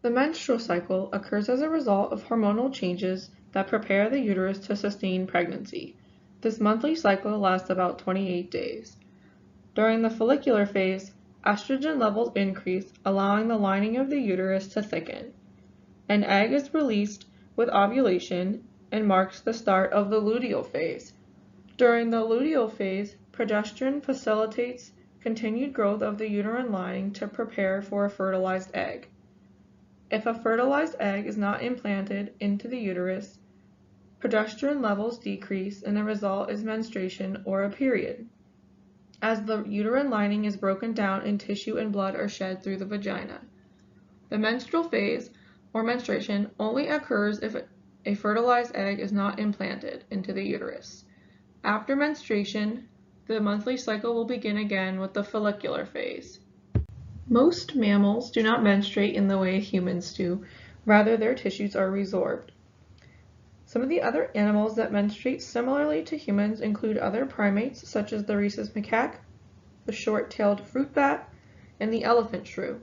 The menstrual cycle occurs as a result of hormonal changes that prepare the uterus to sustain pregnancy. This monthly cycle lasts about 28 days. During the follicular phase, estrogen levels increase, allowing the lining of the uterus to thicken. An egg is released with ovulation and marks the start of the luteal phase. During the luteal phase, progesterone facilitates continued growth of the uterine lining to prepare for a fertilized egg. If a fertilized egg is not implanted into the uterus, progesterone levels decrease and the result is menstruation or a period, as the uterine lining is broken down and tissue and blood are shed through the vagina. The menstrual phase, or menstruation, only occurs if a fertilized egg is not implanted into the uterus. After menstruation, the monthly cycle will begin again with the follicular phase. Most mammals do not menstruate in the way humans do, rather their tissues are resorbed. Some of the other animals that menstruate similarly to humans include other primates such as the rhesus macaque, the short-tailed fruit bat, and the elephant shrew.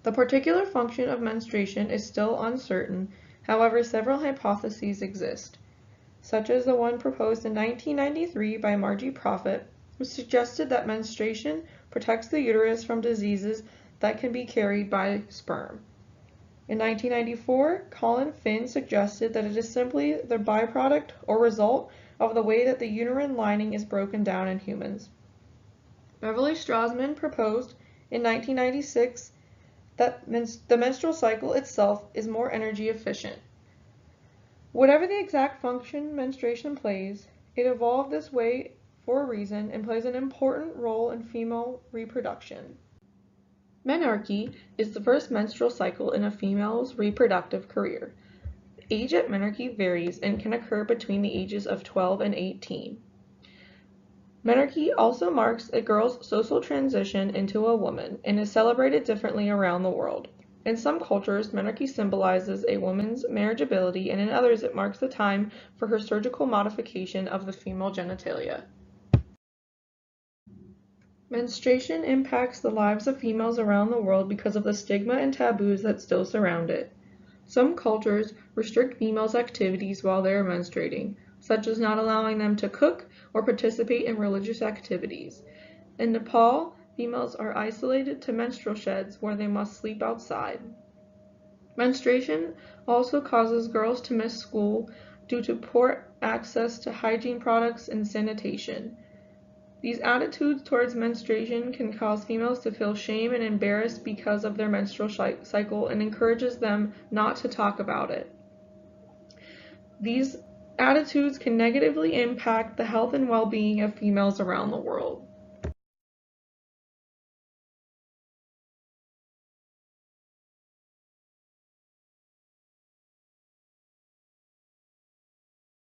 The particular function of menstruation is still uncertain, however several hypotheses exist, such as the one proposed in 1993 by Margie Prophet, which suggested that menstruation protects the uterus from diseases that can be carried by sperm. In 1994, Colin Finn suggested that it is simply the byproduct or result of the way that the uterine lining is broken down in humans. Beverly Strassman proposed in 1996 that the menstrual cycle itself is more energy efficient. Whatever the exact function menstruation plays, it evolved this way for a reason and plays an important role in female reproduction. Menarche is the first menstrual cycle in a female's reproductive career. The age at menarche varies and can occur between the ages of 12 and 18. Menarche also marks a girl's social transition into a woman and is celebrated differently around the world. In some cultures, menarche symbolizes a woman's marriageability, and in others it marks the time for her surgical modification of the female genitalia. Menstruation impacts the lives of females around the world because of the stigma and taboos that still surround it. Some cultures restrict females' activities while they are menstruating, such as not allowing them to cook or participate in religious activities. In Nepal, females are isolated to menstrual sheds where they must sleep outside. Menstruation also causes girls to miss school due to poor access to hygiene products and sanitation. These attitudes towards menstruation can cause females to feel shame and embarrassed because of their menstrual cycle and encourages them not to talk about it. These attitudes can negatively impact the health and well-being of females around the world.